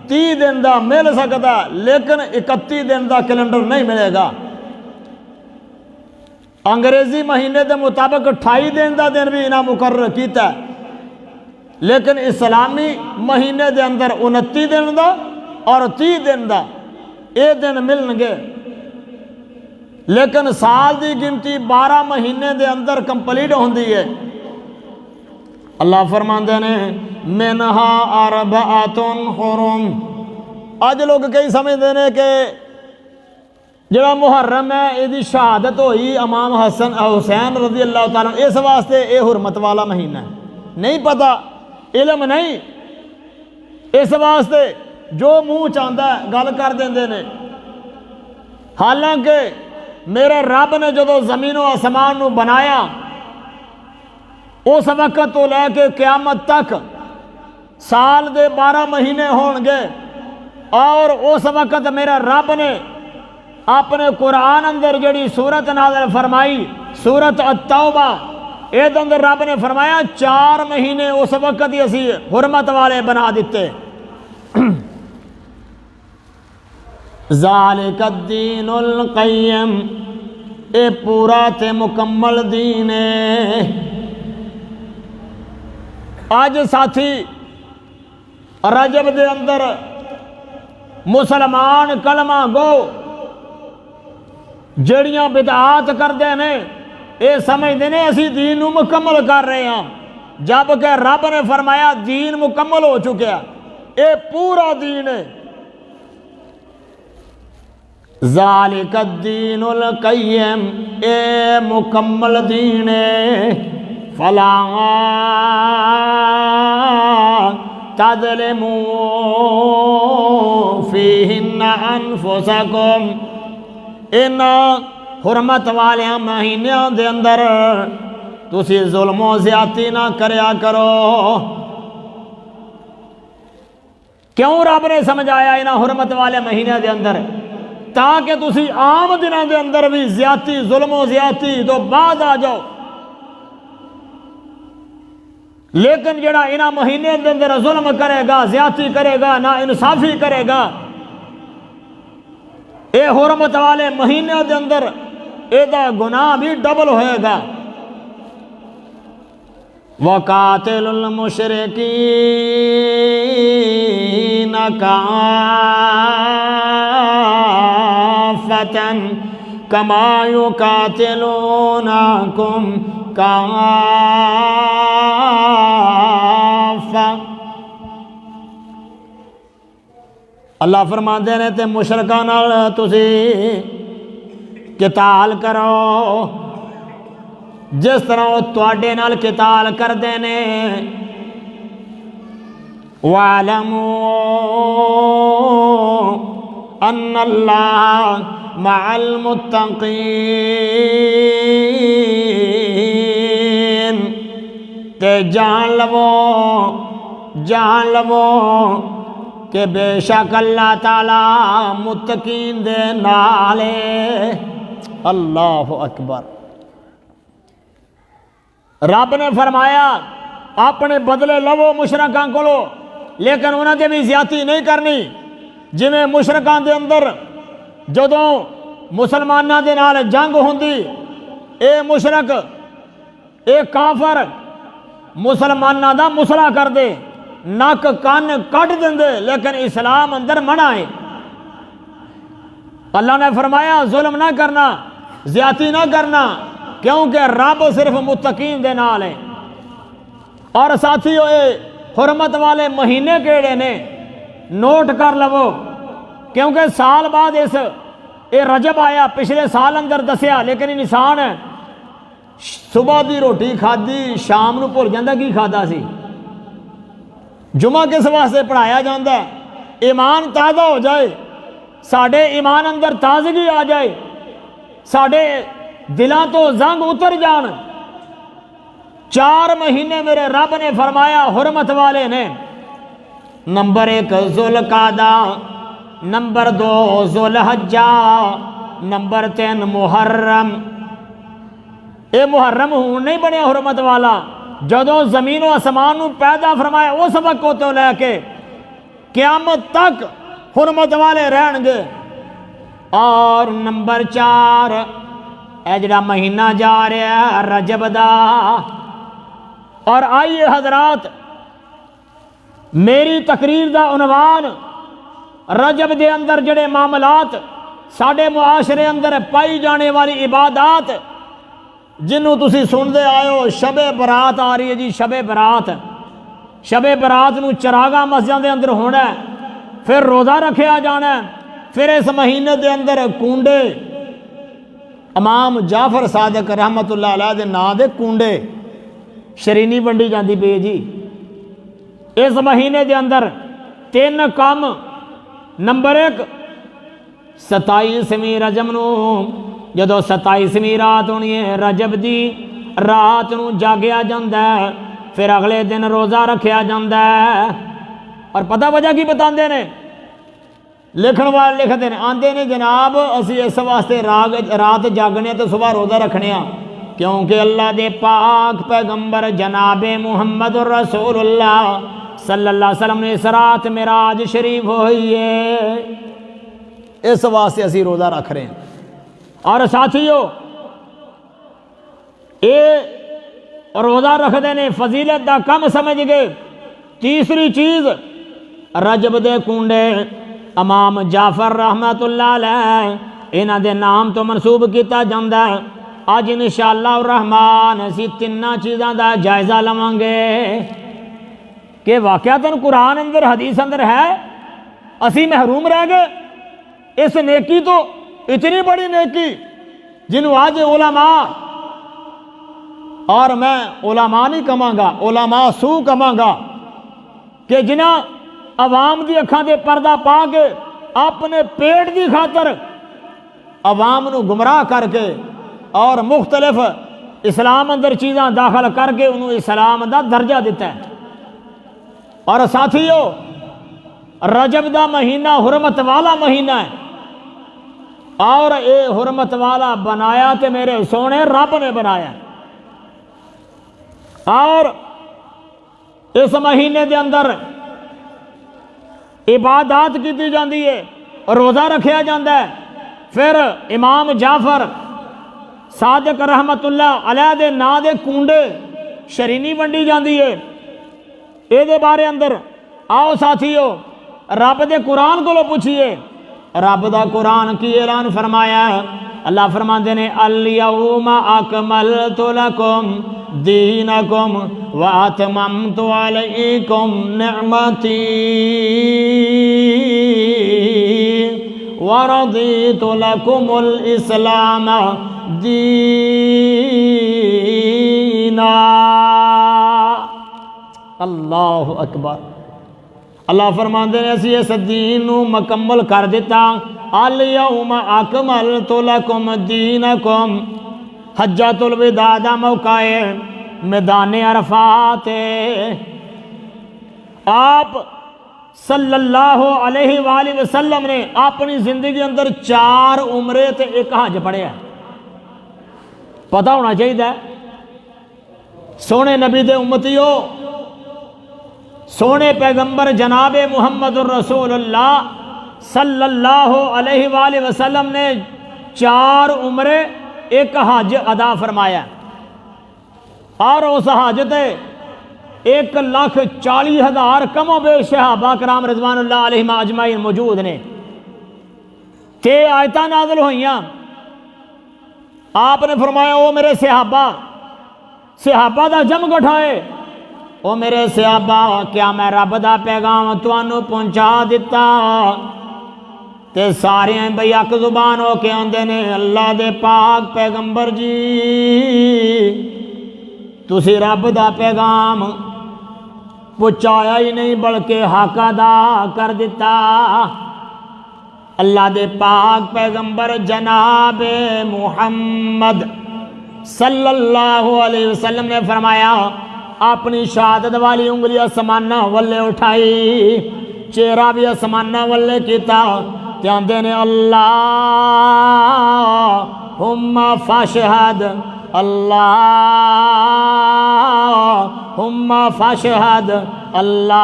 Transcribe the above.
30 دن دا مل سکتا لیکن 31 دن دا کیلنڈر نہیں ملے گا۔ انگریزی مہینے دے مطابق 28 دن دا دن بھی انہاں مقرر کیتا ہے، لیکن اسلامی مہینے دے اندر 29 دن دا اور 30 دن دا یہ دن ملن گے، لیکن سال دی گنتی 12 مہینے دے اندر کمپلیٹ ہوندی ہے۔ اللہ فرماندے نے منہا اربعۃ حرم۔ آج لوگ کئی سمجھتے ہیں کہ جڑا محرم ہے یہ شہادت ہوئی امام حسین رضی اللہ تعالیٰ اس واسطے یہ حرمت والا مہینہ ہے، نہیں پتہ، علم نہیں، اس واسطے جو منہ چاہتا ہے گل کر دیندے نے۔ حالانکہ میرے رب نے جدو زمین و آسمان نو بنایا اس وقت تو لے کے قیامت تک سال دے 12 مہینے ہون گے، اور اس وقت میرے رب نے اپنے قرآن اندر جڑی سورت نازل فرمائی سورت التوبہ، اے اندر رب نے فرمایا 4 مہینے اس وقت ہی اسی حرمت والے بنا دیتے۔ ذالک الدین القیم، اے پورا تے مکمل دین ہے۔ آج ساتھی رجب دے اندر مسلمان کلمہ گو جڑیاں بدعات کردے نے، اے سمجھتے نے اسی دین نو مکمل کر رہے ہیں، جبکہ رب نے فرمایا دین مکمل ہو چکیا، اے پورا دین ہے۔ ذالک الدین القیم، اے مکمل دین ہے۔ فلا تظلموا فیہن انفسکم، ان حرمت والے مہینیاں دے اندر تسی ظلم و زیادتی نہ کریا کرو۔ کیوں رب نے سمجھایا انہاں حرمت والے مہینے دے اندر؟ تاکہ تسی عام دنوں دے اندر بھی زیادتی ظلم و زیادتی تو بعد آ جاؤ، لیکن جڑا انہاں مہینے دے اندر ظلم کرے گا، زیادتی کرے گا، نا انصافی کرے گا، اے حرمت والے مہینے دے اندر اے دا گناہ بھی ڈبل ہوئے گا۔ وَقَاتِلُ الْمُشْرِكِينَ كَافَّةً كَمَا يُقَاتِلُونَكُمْ كَافَّةً۔ اللہ فرماتے ہیں تے مشرکاں نال تسی قتال کرو جس طرح وہ تواڈے نال قتال کردے نے۔ وَاعْلَمُوا أَنَّ اللَّهَ مَعَ الْمُتَّقِينَ، تے جان لو کہ بے شک اللہ تعالی متقین دے نالے۔ اللہ اکبر۔ رب نے فرمایا اپنے بدلے لو مشرکاں کولو، لیکن انہاں دے بھی زیادتی نہیں کرنی۔ جویں مشرکاں دے اندر جدوں مسلماناں دے نال جنگ ہوندی، اے مشرک اے کافر مسلماناں دا مسئلہ کر دے، نک کان کٹ دے، لیکن اسلام اندر منع ہے۔ اللہ نے فرمایا ظلم نہ کرنا، زیادتی نہ کرنا، کیونکہ رب صرف متقین دے نال ہے۔ اور ساتھیو اے حرمت والے مہینے کیڑے نے نوٹ کر لو، کیونکہ سال بعد اے رجب آیا، پچھلے سال اندر دسیا، لیکن انسان صبح دی روٹی کھادی شام نو بھول جاندا کی کھادا سی۔ جمعہ کس واسطے پڑھایا جاندہ ہے؟ ایمان تازہ ہو جائے، ساڑھے ایمان اندر تازگی آ جائے، ساڑھے دلان تو زنگ اتر جان۔ 4 مہینے میرے رب نے فرمایا حرمت والے نے۔ نمبر 1 ذوالقعدہ، نمبر 2 ذوالحجہ، نمبر 3 محرم۔ اے محرم ہوں نہیں بنے حرمت والا، جدوں زمین و آسمان نو پیدا فرمایا اس وقت تو لے کے قیامت تک حرمت والے رہن گے۔ اور نمبر 4 اے جڑا مہینہ جا رہا ہے رجب دا، اور آئیے حضرات میری تقریر دا عنوان رجب دے اندر جڑے معاملات ساڈے معاشرے اندر پائی جانے والی عبادات جنہوں تسی سنتے آئے ہو، شب برات آ رہی ہے جی، شب برات، شب برات نو چراغاں مسجد دے اندر ہونا ہے، پھر روزہ رکھیا جانا ہے، پھر اس مہینے دے اندر کنڈے امام جعفر صادق رحمت اللہ علیہ دے نا دے کنڈے شرینی ونڈی جاندی پئی جی۔ اس مہینے دے اندر 3 کام، نمبر 1 27ویں رجب نو جدو 27ویں رات ہونی ہے رجب دی رات نو جاگیا جاندہ ہے، پھر اگلے دن روزہ رکھیا جاندہ ہے۔ اور پتہ وجہ کی بتاندے نے، لکھن والے لکھتے ہیں آندے نے جناب اسی اس واسطے رات جاگنے تو صبح روزہ رکھنے ہاں کیونکہ اللہ دے پاک پیغمبر جناب محمد رسول اللہ صلی اللہ علیہ وسلم نے اس رات معراج شریف ہوئی ہے، اس واسطے اسی روزہ رکھ رہے ہیں۔ اور ساتھیو اے روزہ رکھتے نے فضیلت دا کم سمجھ گئے۔ تیسری چیز رجب دے کنڈے امام جعفر رحمت اللہ علیہ انہاں دے نام تو منسوب کیتا جاندہ ہے۔ آج انشاءاللہ الرحمن اسی 3 چیزاں دا جائزہ لواں گے کہ واقعتاً قرآن اندر حدیث اندر ہے، اسی محروم رہ گئے اس نیکی تو، اتنی بڑی نیکی جنہوں آج علماء، اور میں علماء نہیں کہاں گا، علماء سو کہاں گا، کہ جنہاں عوام دی اکھاں دے پردہ پا کے اپنے پیٹ دی خاطر عوام نو گمراہ کر کے اور مختلف اسلام اندر چیزاں داخل کر کے انہوں اسلام دا درجہ دیتا ہے۔ اور ساتھیو رجب دا مہینہ حرمت والا مہینہ ہے، اور اے حرمت والا بنایا تے میرے سونے رب نے بنایا، اور اس مہینے دے اندر عبادات کی جاندی ہے، روزہ رکھیا جاندہ ہے، پھر امام جعفر صادق رحمت اللہ علیہ دے نا دے کنڈے شرینی ونڈی جاندی ہے۔ اے دے بارے اندر آؤ ساتھیو رب دے قرآن کو لو پوچھئے، رب دا قرآن کی اعلان فرمایا ہے، اللہ فرماندے نے الیوم اکملت لکم دینکم واتممت علیکم نعمتی ورضیت لکم الاسلام دینا۔ اللہ اکبر، اللہ فرماندے نے اسی اس دین نو مکمل کر دیتا۔ الیوم اکملت لکم دینکم، حجۃ الوداع دا موقع ہے، میدان عرفات ہے، آپ صلی اللہ علیہ وآلہ وسلم نے اپنی زندگی اندر 4 عمرے تے 1 حج پڑھے ہیں۔ پتہ ہونا چاہیے سونے نبی دے امتیو، سونے پیغمبر جناب محمد الرسول اللہ صلی اللہ علیہ وآلہ وسلم نے 4 عمرے 1 حج ادا فرمایا، اور اس حج تے 1,40,000 کم و بیش صحابہ کرام رضوان اللہ علیہم اجمعین موجود نے۔ تے آیتاں نازل ہوئیاں، آپ نے فرمایا او میرے صحابہ دا جم گٹھائے، او میرے صحابہ کیا میں رب دا پیغام تانوں پہنچا دیتا؟ تے سارے بھئی اک زبان ہو کے آندے نے اللہ دے پاک پیغمبر جی تسی رب دا پیغام پہنچایا ہی نہیں بلکہ حق ادا کر دیتا۔ اللہ دے پاک پیغمبر جناب محمد صلی اللہ علیہ وسلم نے فرمایا، اپنی شہادت والی انگلی آسمانہ والے اٹھائی، چہرہ بھی آسمانہ والے کیتا، تے آندے نے اللہم فاشہد، اللہم فاشہد، اللہم